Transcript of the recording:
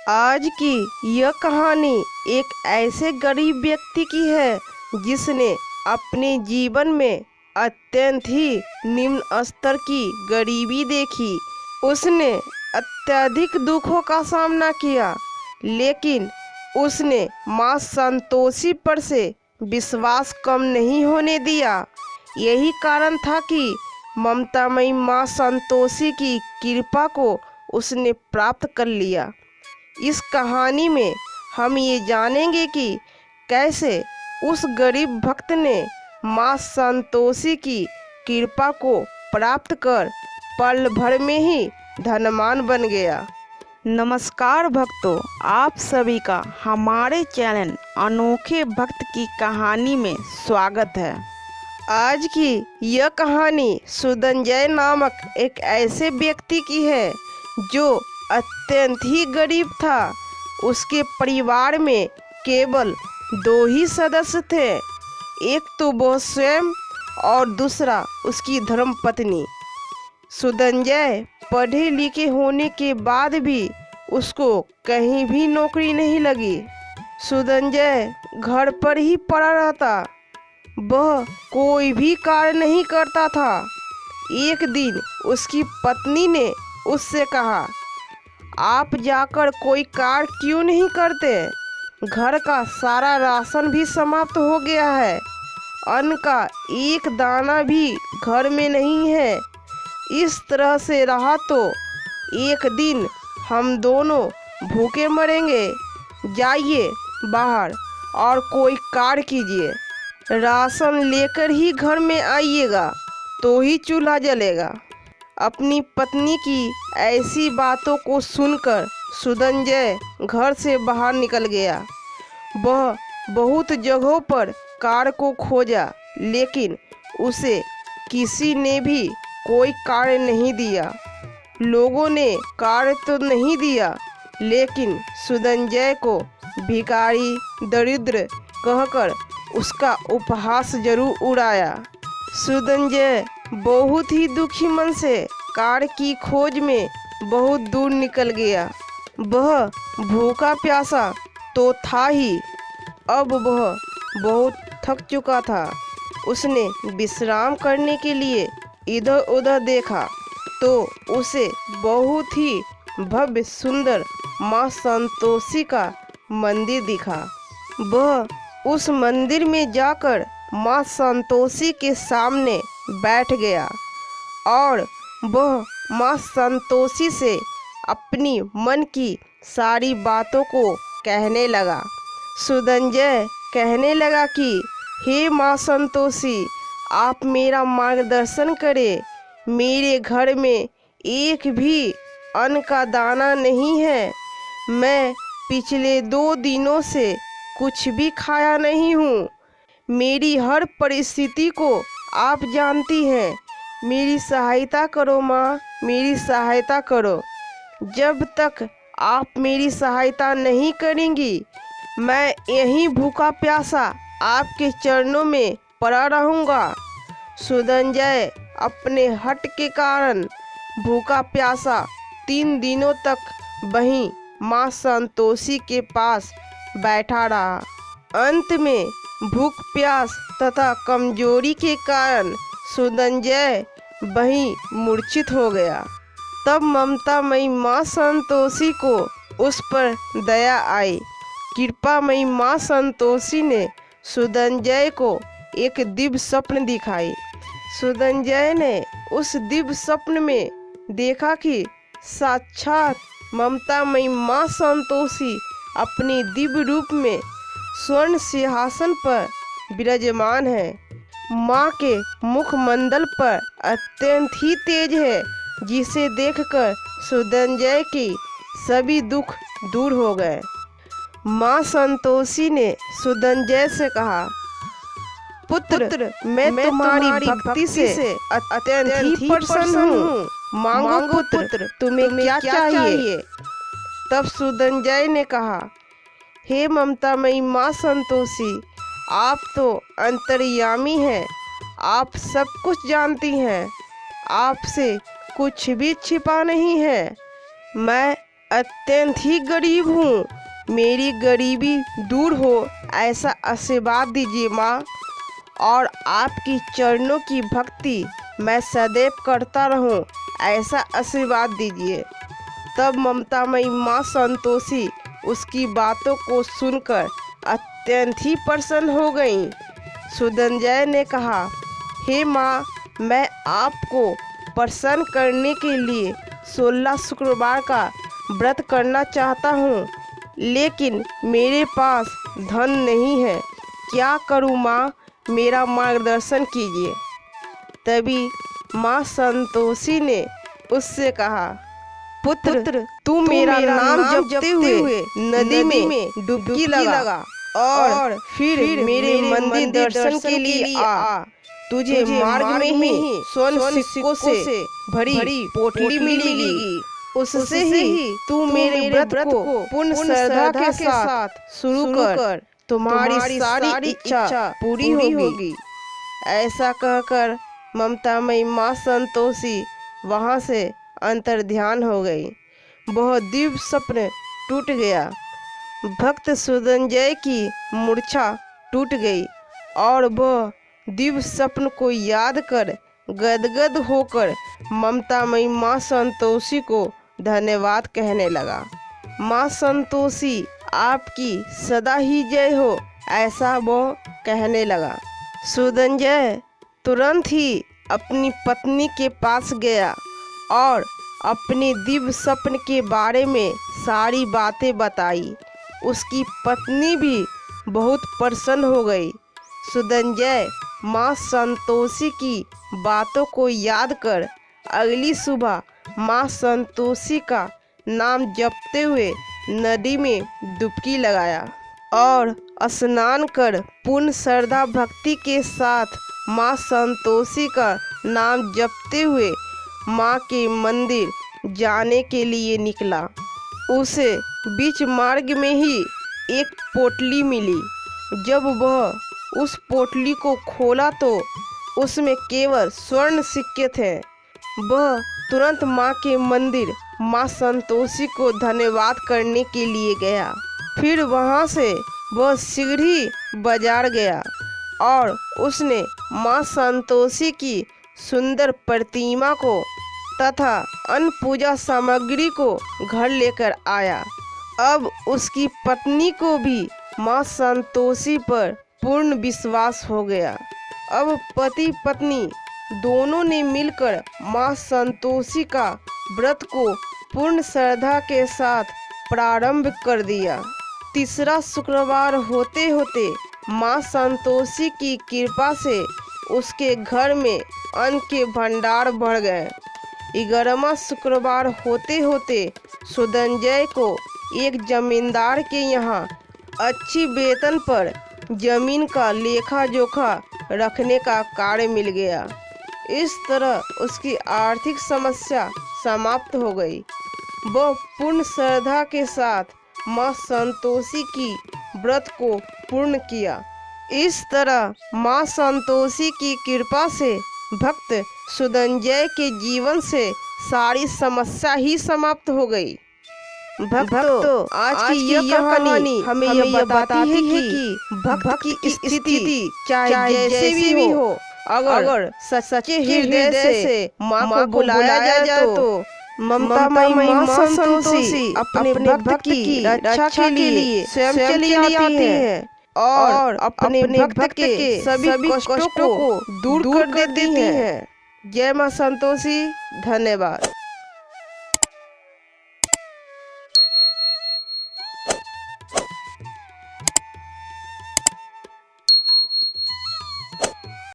आज की यह कहानी एक ऐसे गरीब व्यक्ति की है जिसने अपने जीवन में अत्यंत ही निम्न स्तर की गरीबी देखी। उसने अत्यधिक दुखों का सामना किया, लेकिन उसने माँ संतोषी पर से विश्वास कम नहीं होने दिया। यही कारण था कि ममतामयी माँ संतोषी की कृपा को उसने प्राप्त कर लिया। इस कहानी में हम ये जानेंगे कि कैसे उस गरीब भक्त ने माँ संतोषी की कृपा को प्राप्त कर पल भर में ही धनवान बन गया। नमस्कार भक्तों, आप सभी का हमारे चैनल अनोखे भक्त की कहानी में स्वागत है। आज की यह कहानी सुधंजय नामक एक ऐसे व्यक्ति की है जो अत्यंत ही गरीब था। उसके परिवार में केवल 2 ही सदस्य थे, एक तो वह स्वयं और दूसरा उसकी धर्मपत्नी। सुधंजय पढ़े लिखे होने के बाद भी उसको कहीं भी नौकरी नहीं लगी। सुधंजय घर पर ही पड़ा रहता, वह कोई भी कार्य नहीं करता था। एक दिन उसकी पत्नी ने उससे कहा, आप जाकर कोई कार्य क्यों नहीं करते? घर का सारा राशन भी समाप्त हो गया है, अन्न का एक दाना भी घर में नहीं है। इस तरह से रहा तो एक दिन हम दोनों भूखे मरेंगे। जाइए बाहर और कोई कार्य कीजिए। राशन लेकर ही घर में आइएगा तो ही चूल्हा जलेगा। अपनी पत्नी की ऐसी बातों को सुनकर सुधंजय घर से बाहर निकल गया। वह बहुत जगहों पर कार्य को खोजा, लेकिन उसे किसी ने भी कोई कार्य नहीं दिया। लोगों ने कार्य तो नहीं दिया, लेकिन सुधंजय को भिखारी, दरिद्र कहकर उसका उपहास जरूर उड़ाया। सुधंजय बहुत ही दुखी मन से कार्य की खोज में बहुत दूर निकल गया। वह भूखा प्यासा तो था ही, अब वह बहुत थक चुका था। उसने विश्राम करने के लिए इधर उधर देखा तो उसे बहुत ही भव्य सुंदर माँ संतोषी का मंदिर दिखा। वह उस मंदिर में जाकर माँ संतोषी के सामने बैठ गया और वह माँ संतोषी से अपनी मन की सारी बातों को कहने लगा। सुधंजय कहने लगा कि हे माँ संतोषी, आप मेरा मार्गदर्शन करें। मेरे घर में एक भी अन्न का दाना नहीं है। मैं पिछले 2 दिनों से कुछ भी खाया नहीं हूँ। मेरी हर परिस्थिति को आप जानती हैं। मेरी सहायता करो माँ, मेरी सहायता करो। जब तक आप मेरी सहायता नहीं करेंगी, मैं यहीं भूखा प्यासा आपके चरणों में पड़ा रहूँगा। सुधंजय अपने हट के कारण भूखा प्यासा 3 दिनों तक वहीं माँ संतोषी के पास बैठा रहा। अंत में भूख प्यास तथा कमजोरी के कारण सुधंजय वहीं मूर्छित हो गया। तब ममतामयी माँ संतोषी को उस पर दया आई। कृपामयी माँ संतोषी ने सुधंजय को एक दिव्य स्वप्न दिखाई। सुधंजय ने उस दिव्य स्वप्न में देखा कि साक्षात ममतामयी माँ संतोषी अपने दिव्य रूप में स्वर्ण सिंहासन पर विराजमान है। माँ के मुखमंडल पर अत्यंत ही तेज है, जिसे देखकर सुधंजय की सभी दुख दूर हो गए। माँ संतोषी ने सुधंजय से कहा, पुत्र, मैं तुम्हारी भक्ति से अत्यंत ही प्रसन्न हूँ। मांगो पुत्र, तुम्हें क्या चाहिए? तब सुधंजय ने कहा, हे ममतामयी माँ संतोषी, आप तो अंतर्यामी हैं। आप सब कुछ जानती हैं। आपसे कुछ भी छिपा नहीं है। मैं अत्यंत ही गरीब हूँ, मेरी गरीबी दूर हो ऐसा आशीर्वाद दीजिए माँ, और आपकी चरणों की भक्ति मैं सदैव करता रहूं ऐसा आशीर्वाद दीजिए। तब ममतामयी माँ संतोषी उसकी बातों को सुनकर अत्यंत ही प्रसन्न हो गईं। सुदंजय ने कहा, हे माँ, मैं आपको प्रसन्न करने के लिए 16 शुक्रवार का व्रत करना चाहता हूँ, लेकिन मेरे पास धन नहीं है। क्या करूँ माँ, मेरा मार्गदर्शन कीजिए। तभी माँ संतोषी ने उससे कहा, पुत्र, तू मेरा नाम जपते हुए नदी में डुबकी लगा और फिर मेरे मंदिर दर्शन के लिए आ। तुझे मार्ग में ही स्वर्ण सिक्कों से भरी पोटली मिलेगी। उससे ही तू मेरे व्रत को पूर्ण श्रद्धा के साथ शुरू कर, तुम्हारी सारी इच्छा पूरी होगी। ऐसा कहकर ममतामयी माँ संतोषी वहाँ से अंतर्ध्यान हो गई। वह दिव्य स्वप्न टूट गया। भक्त सुदंजय की मूर्छा टूट गई और वह दिव्य स्वप्न को याद कर गदगद होकर ममतामयी माँ संतोषी को धन्यवाद कहने लगा। माँ संतोषी, आपकी सदा ही जय हो, ऐसा वो कहने लगा। सुदंजय तुरंत ही अपनी पत्नी के पास गया और अपने दिव्य स्वप्न के बारे में सारी बातें बताई। उसकी पत्नी भी बहुत प्रसन्न हो गई। सुदंजय माँ संतोषी की बातों को याद कर अगली सुबह माँ संतोषी का नाम जपते हुए नदी में डुबकी लगाया और स्नान कर पूर्ण श्रद्धा भक्ति के साथ माँ संतोषी का नाम जपते हुए माँ के मंदिर जाने के लिए निकला। उसे बीच मार्ग में ही एक पोटली मिली। जब वह उस पोटली को खोला तो उसमें केवल स्वर्ण सिक्के थे। वह तुरंत माँ के मंदिर माँ संतोषी को धन्यवाद करने के लिए गया। फिर वहाँ से वह सीढ़ी बाजार गया और उसने माँ संतोषी की सुंदर प्रतिमा को तथा अन्य पूजा सामग्री को घर लेकर आया। अब उसकी पत्नी को भी माँ संतोषी पर पूर्ण विश्वास हो गया। अब पति पत्नी दोनों ने मिलकर माँ संतोषी का व्रत को पूर्ण श्रद्धा के साथ प्रारंभ कर दिया। तीसरा शुक्रवार होते होते माँ संतोषी की कृपा से उसके घर में अन्न के भंडार बढ़ गए। 11वां शुक्रवार होते होते सुदंजय को एक जमींदार के यहाँ अच्छी वेतन पर जमीन का लेखा जोखा रखने का कार्य मिल गया। इस तरह उसकी आर्थिक समस्या समाप्त हो गई। वह पूर्ण श्रद्धा के साथ माँ संतोषी की व्रत को पूर्ण किया। इस तरह माँ संतोषी की कृपा से भक्त सुदंजय के जीवन से सारी समस्या ही समाप्त हो गई। भक्तों, आज की यह कहानी हमें यह बताती है कि भक्त की स्थिति चाहे जैसे भी हो, अगर सच्चे हृदय से माँ को बुलाया जाए तो ममतामयी माँ संतोषी अपने भक्त की रक्षा के लिए स्वयं चली आती है और अपने भक्त के सभी कष्टों को दूर कर देती है। जय माँ संतोषी। धन्यवाद।